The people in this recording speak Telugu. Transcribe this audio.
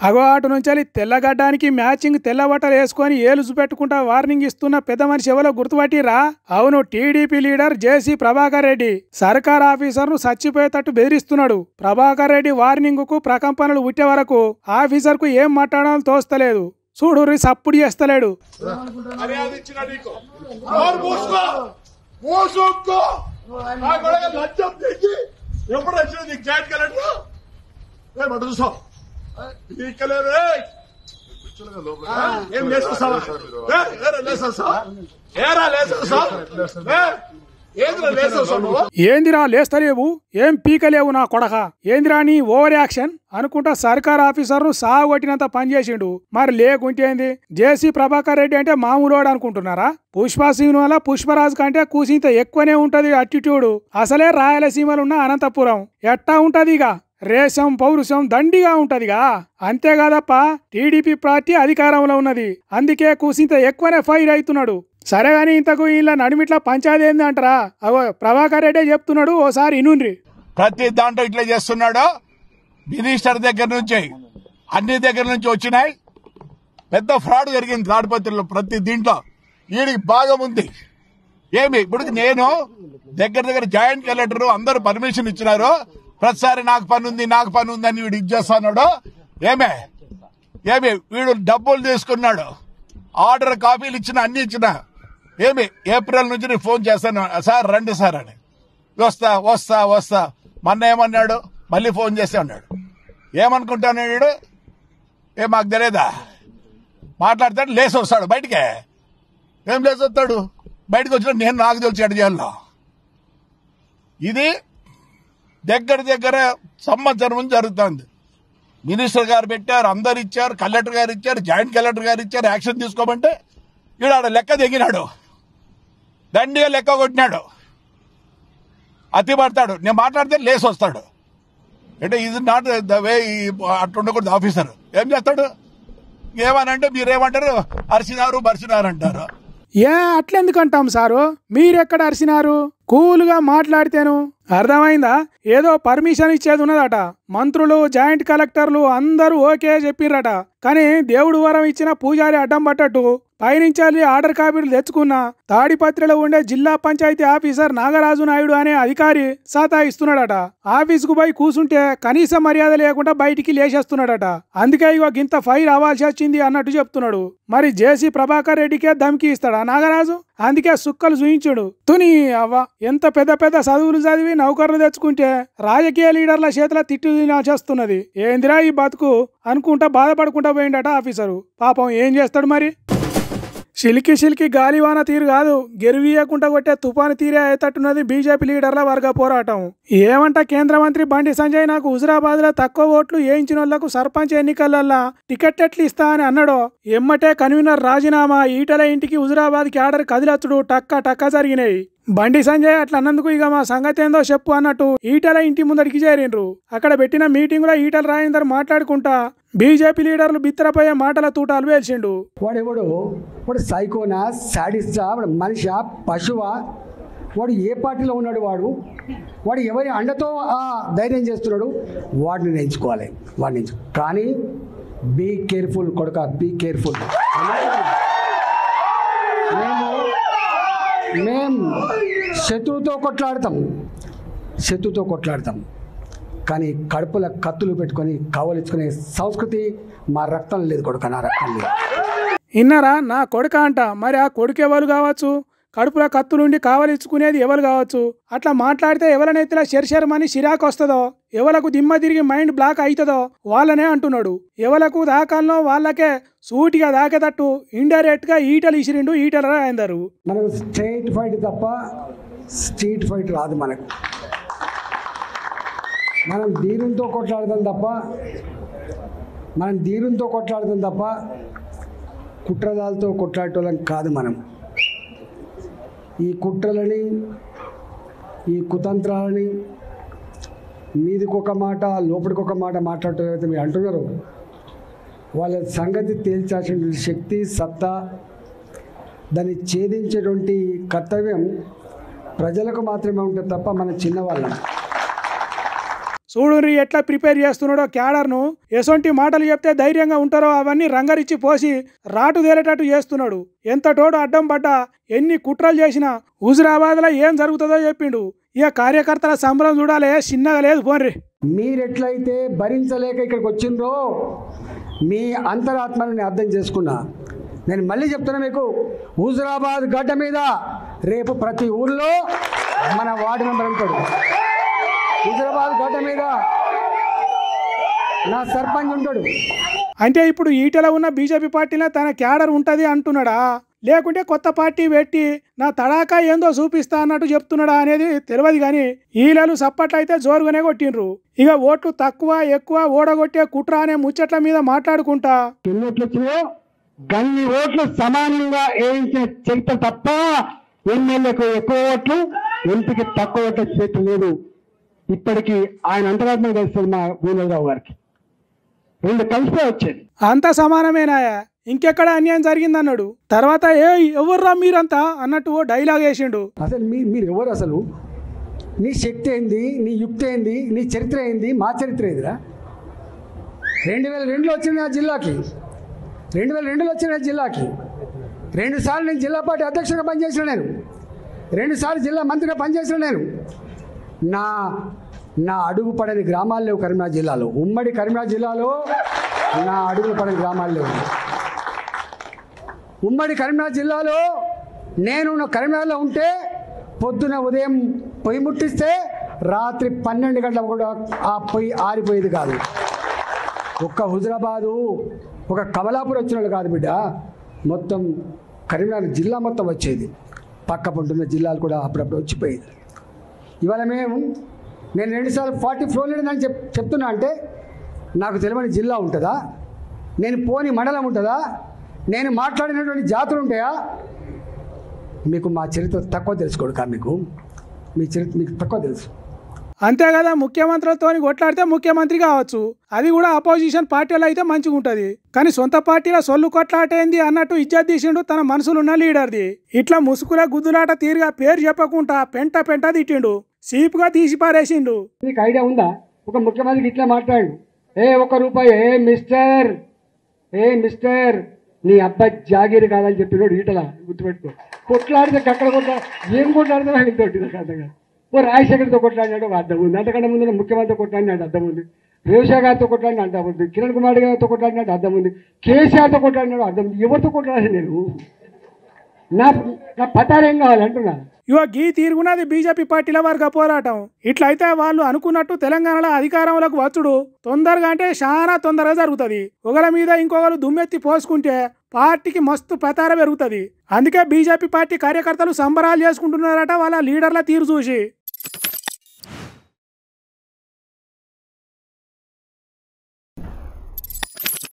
అగో అటు నుంచి తెల్లగడ్డానికి మ్యాచింగ్ తెల్ల బట్టలు వేసుకొని ఏలు చూపెట్టుకుంటా వార్నింగ్ ఇస్తున్న పెద్ద మనిషి ఎవరో గుర్తుపట్టిరా? అవును, టీడీపీ లీడర్ జేసీ ప్రభాకర్ రెడ్డి సర్కార్ ఆఫీసర్ ను చచ్చిపోయేటట్టు బెదిరిస్తున్నాడు. ప్రభాకర్ రెడ్డి వార్నింగ్ కు ప్రకంపనలు ఉట్టే వరకు ఆఫీసర్ కు ఏం మాట్లాడాలో తోస్తలేదు. చూడు సప్పుడు చేస్తలేడు. ఏందిరా లేస్తలేవు, ఏం పీకలేవు నా కొడక, ఏందిరా నీ ఓవర్ యాక్షన్ అనుకుంటా సర్కార్ ఆఫీసర్ ను సాగొట్టినంత పనిచేసిండు. మరి లేకుంటేంది, జేసీ ప్రభాకర్ రెడ్డి అంటే మామూలోడు అనుకుంటున్నారా? పుష్ప సినిమాలో పుష్పరాజు కంటే కూసింత ఎక్కువనే ఉంటది అటిట్యూడ్. అసలే రాయలసీమలున్న అనంతపురం ఎట్టా ఉంటదిగా, రేషం పౌరుషం దండిగా ఉంటదిగా. అంతేకాదప్ప టీడీపీ పార్టీ అధికారంలో ఉన్నది, అందుకే కూసింత ఎక్కువనే ఫైర్ అవుతున్నాడు. సరే గాని ఇంతకు ఇలా నడిమిట్లా పంచాయతీ ఏంది అంటారా? అవో ప్రభాకర్ రెడ్డి చెప్తున్నాడు, ఓసారి ఇనుండ్రి. ప్రతి దాంట్లో ఇట్లా చేస్తున్నాడు. మినిస్టర్ దగ్గర నుంచి అన్ని దగ్గర నుంచి వచ్చినాయి. పెద్ద ఫ్రాడ్ జరిగింది తాడిపత్రిలో. ప్రతి దీంట్లో వీడికి భాగం ఉంది. ఏమి ఇప్పుడు నేను దగ్గర జాయింట్ కలెక్టర్ అందరూ పర్మిషన్ ఇచ్చినారు. ప్రతిసారి నాకు పని ఉంది అని వీడు ఇచ్చేస్తున్నాడు. ఏమి వీడు డబ్బులు తీసుకున్నాడు. ఆర్డర్ కాపీలు ఇచ్చిన అన్ని ఇచ్చిన. ఏప్రిల్ నుంచి నేను ఫోన్ చేస్తాను, సార్ రండి సార్ అని. వస్తా మొన్న ఏమన్నాడు, మళ్ళీ ఫోన్ చేస్తే అన్నాడు. ఏమనుకుంటాను వీడు, మాకు తెలియదా? మాట్లాడతాడు, లేచి వస్తాడు బయటికే. ఏం లేచి వస్తాడు బయటకు వచ్చినా నేను నాకు తెలిసి ఎడ చేయాలో. ఇది దగ్గర సంవత్సరం నుంచి జరుగుతుంది. మినిస్టర్ గారు పెట్టారు, అందరు ఇచ్చారు, కలెక్టర్ గారు ఇచ్చారు, జాయింట్ కలెక్టర్ గారు ఇచ్చారు. యాక్షన్ తీసుకోమంటే ఈడ లెక్క దిగినాడు, దండిగా లెక్క కొట్టినాడు, అతి పడతాడు. నేను మాట్లాడితే లేసి వస్తాడు. అంటే ఇది నాట్ ద వే. అట్లుండకూడదు ఆఫీసర్. ఏం చేస్తాడు, ఏమనంటే మీరేమంటారు, బరిసినారు అంటారు. అట్లెందుకంటాం సారు, మీరెక్కడ అరిసినారు? కూల్గా మాట్లాడితేను అర్థమైందా? ఏదో పర్మిషన్ ఇచ్చేది ఉన్నదట. మంత్రులు, జాయింట్ కలెక్టర్లు అందరూ ఓకే చెప్పిర్రట. కానీ దేవుడు వరం ఇచ్చిన పూజారి అడ్డం పట్టట్టు పైనుంచి ఆర్డర్ కాపీలు తెచ్చుకున్న తాడిపత్రిలో ఉండే జిల్లా పంచాయతీ ఆఫీసర్ నాగరాజు నాయుడు అనే అధికారి సతాయిస్తున్నాడట. ఆఫీసుకు పోయి కూసుంటే కనీస మర్యాద లేకుండా బయటికి లేచేస్తున్నాడట. అందుకే ఇగో గింత ఫైర్ అవ్వాల్సి వచ్చింది అన్నట్టు చెప్తున్నాడు. మరి జేసీ ప్రభాకర్ రెడ్డికే ధమ్కి ఇస్తాడా నాగరాజు? అందుకే సుక్కలు చూయించుడు. తుని అవ్వ, ఎంత పెద్ద చదువులు చదివి నౌకర్లు తెచ్చుకుంటే రాజకీయ లీడర్ల చేతుల తిట్టు చేస్తున్నది. ఏందిరా ఈ బతుకు అనుకుంటా బాధపడుకుంటా పోయిండట ఆఫీసరు. పాపం ఏం చేస్తాడు మరి? సిలికి గాలివాన తీరు కాదు, గెరువీయకుండా కొట్టే తుఫాను తీరే అయ్యేటట్టున్నది బీజేపీ లీడర్ల వర్గ పోరాటం. ఏమంట కేంద్ర మంత్రి బండి సంజయ్ నాకు హుజురాబాద్ లో తక్కువ ఓట్లు వేయించిన వాళ్లకు సర్పంచ్ ఎన్నికలల్లా టికెట్ ఎట్లు ఇస్తా అని అన్నాడో ఎమ్మటే కన్వీనర్ రాజీనామా, ఈటల ఇంటికి హుజురాబాద్ క్యాడర్ కదిలచ్చుడు టక్క జరిగినాయి. బండి సంజయ్ అట్లా అన్నందుకు ఇక మా సంగతి ఏందో చెప్పు అన్నట్టు ఈటల ఇంటి ముందడికి చేరిండ్రు. అక్కడ పెట్టిన మీటింగ్ లో ఈటల రాజేందర్ మాట్లాడుకుంటా బీజేపీ లీడర్లు బిత్తరపోయే మాటల తూటాలు వేల్చిండు. వాడు సైకోనా, సాడిస్టా, వాడు మనిషా, పశువా? వాడు ఏ పార్టీలో ఉన్నాడు? వాడు ఎవరి అండతో ధైర్యం చేస్తున్నాడు? వాడిని నేర్చుకోవాలి. కానీ బీ కేర్ఫుల్ కొడుక, బీ కేర్ఫుల్. మేము శత్రువుతో కొట్లాడతాం కానీ కడుపుల కత్తులు పెట్టుకొని కావలించుకునే సంస్కృతి మా రక్తం లేదు కొడుక, నా రక్తం లేదు. ఇన్నారా నా కొడుక అంట. మరి ఆ కొడుకు ఎవరు కావచ్చు? కడుపుల కత్తులుండి కావలించుకునేది ఎవరు కావచ్చు? అట్లా మాట్లాడితే ఎవరినైతే శర్శరమని చిరాకు వస్తుందో, ఎవలకు దిమ్మ తిరిగి మైండ్ బ్లాక్ అవుతుందో వాళ్ళనే అంటున్నాడు. ఎవలకు దాకాలనో వాళ్ళకే సూటిగా దాకేటట్టు ఇండైరెక్ట్ గా ఈటలు ఇసిరిండు ఈటల రాయందరు. మనకు స్ట్రీట్ ఫైట్ తప్ప స్ట్రీట్ ఫైట్ రాదు మనకు. మనం ధీరంతో కొట్లాడతాం తప్ప కుట్రదాలతో కొట్లాడటం కాదు. మనం ఈ కుట్రలని, ఈ కుతంత్రాలని మీదికొక మాట లోపలికొక మాట మాట్లాడటం ఏదైతే మీరు అంటున్నారో వాళ్ళ సంగతి తేల్చాల్సిన శక్తి, సత్తా, దాన్ని ఛేదించేటువంటి కర్తవ్యం ప్రజలకు మాత్రమే ఉంటుంది తప్ప మన చిన్నవాళ్ళం. చూడుర్రి ఎట్లా ప్రిపేర్ చేస్తున్నాడో క్యాడర్ను. ఎసొంటి మాటలు చెప్తే ధైర్యంగా ఉంటారో అవన్నీ రంగరిచ్చి పోసి రాటు తేలేటట్టు చేస్తున్నాడు. ఎంత తోడు అడ్డం పడ్డా ఎన్ని కుట్రలు చేసినా హుజురాబాద్లో ఏం జరుగుతుందో చెప్పిండు. ఇక కార్యకర్తల సంబరం చూడాలే, చిన్నగా లేదు పోన్రి. మీరెట్లయితే భరించలేక ఇక్కడికి వచ్చిండ్రో మీ అంతరాత్మను నేను అర్థం చేసుకున్నా. నేను మళ్ళీ చెప్తున్నా మీకు, హుజురాబాద్ గడ్డ మీద రేపు ప్రతి ఊళ్ళో మన వార్డు మెంబర్ ఉంటాడు. హుజురాబాద్ గడ్డ మీద నా సర్పంచ్ ఉంటాడు. అంటే ఇప్పుడు ఈటెలో ఉన్న బీజేపీ పార్టీలో తన క్యాడర్ ఉంటుంది అంటున్నాడా, లేకుంటే కొత్త పార్టీ పెట్టి నా తడాకా ఏందో చూపిస్తా అన్నట్టు చెప్తున్నాడా అనేది తెలియదు. కానీ ఈలలు సప్పట్లయితే జోరుగానే కొట్టిండ్రు. ఇక ఓట్లు తక్కువ ఎక్కువ ఓడగొట్టే కుట్ర అనే ముచ్చట్ల మీద మాట్లాడుకుంటా ఎన్ని ఓట్లు వచ్చినాయో గన్ని ఓట్లు సమానంగా వేయించిన చరిత్ర తప్ప ఎమ్మెల్యేకు ఎక్కువ ఓట్లు, ఎంపీకి తక్కువ ఓట్ల చేతి లేదు. ఇప్పటికీ ఆయన అంతరాత్మ తెలుస్తుంది మా భూమరావు గారికి. రెండు కలిసే వచ్చేది. అంత సమానమేనాయా, ఇంకెక్కడ అన్యాయం జరిగిందన్నాడు. తర్వాత ఎవర్రా మీరంతా అన్నట్టు ఓ డైలాగ్ వేసిండు. అసలు మీరు ఎవరు? అసలు నీ శక్తి ఏంది, నీ యుక్తి ఏంది, నీ చరిత్ర ఏంది, మా చరిత్ర ఏందిరా? 2002లో వచ్చిన నా జిల్లాకి, 2002లో వచ్చిన నా జిల్లాకి 2 సార్లు నేను జిల్లా పార్టీ అధ్యక్షుడిగా పనిచేసిన, నేను 2 సార్లు జిల్లా మంత్రిగా పనిచేసిన. నేను నా అడుగు పడని గ్రామాలు లేవు కరీంనగర్ జిల్లాలో. ఉమ్మడి కరీంనగర్ జిల్లాలో నా అడుగు పడని గ్రామాలు లేవు. ఉమ్మడి కరీంనగర్ జిల్లాలో నేను కరీంనగర్లో ఉంటే పొద్దున ఉదయం పొయ్యి ముట్టిస్తే రాత్రి 12 గంటలకు కూడా ఆ పొయ్యి ఆరిపోయేది కాదు. ఒక్క హుజురాబాదు, ఒక కమలాపూర్ వచ్చిన వాళ్ళు కాదు బిడ్డ, మొత్తం కరీంనగర్ జిల్లా మొత్తం వచ్చేది. పక్క పంటున్న జిల్లాలు కూడా అప్పుడప్పుడు వచ్చిపోయేది. ఇవాళ నేను 2 సార్లు 40 ఫ్లోర్ లేదని చెప్తున్నా అంటే నాకు తెలియని జిల్లా ఉంటుందా? నేను పోని మండలం ఉంటుందా? నేను మాట్లాడినటువంటి జాతులు ఉంటాయా? మీకు మా చరిత్ర తక్కువ తెలుసుకోడు. మీకు మీ చరిత్ర మీకు తక్కువ తెలుసు. అంతే కదా, ముఖ్యమంత్రులతో కొట్లాడితే ముఖ్యమంత్రి కావచ్చు, అది కూడా అపోజిషన్ పార్టీలో అయితే మంచిగా ఉంటుంది. కానీ సొంత పార్టీలో సొల్లు కొట్లాటేంది అన్నట్టు ఇజ్జత్ తీసిండు తన మనసులున్న లీడర్ది. ఇట్లా ముసుగుల గుద్దులాట తీరుగా పేరు చెప్పకుండా పెంట తిట్టిండు, సీపుగా తీసి పారేసిండు. నీకు ఐడియా ఉందా? ఒక ముఖ్యమంత్రికి ఇట్లా మాట్లాడు, ₹1 మిస్టర్ నీ అబ్బాయి జాగీరు కాదని చెప్పినోడు ఈటలా, గుర్తుపెట్టుకో. కొట్లాడితే అక్కడ ఏం కొట్లాడితే వెళ్తాడు అర్థం కాదు. రాజశేఖర్తో కొట్లాడినాడు ఒక అర్థం ఉంది, అంతకంటే ముందు ముఖ్యమంత్రి కొట్లాడినాడు అర్థం ఉంది, రేవంత్ గారితో కొట్లాడిన అర్థం ఉంది, కిరణ్ కుమార్ గారితో కొట్లాడినాడు అర్థం ఉంది, కేసీఆర్తో కొట్లాడినాడు అర్థం ఉంది. ఎవరితో కొట్లాడాలి? నేను నా పతారేం కావాలంటున్నా. ఇవో గీ తీరుగున్నది బీజేపీ పార్టీల వర్గ పోరాటం. ఇట్లయితే వాళ్ళు అనుకున్నట్టు తెలంగాణలో అధికారంలోకి వచ్చుడు తొందరగా అంటే చాలా తొందరగా జరుగుతుంది. ఒకరి మీద ఇంకొకరు దుమ్మెత్తి పోసుకుంటే పార్టీకి మస్తు ప్రతార పెరుగుతుంది. అందుకే బీజేపీ పార్టీ కార్యకర్తలు సంబరాలు చేసుకుంటున్నారట వాళ్ళ లీడర్ల తీరు చూసి.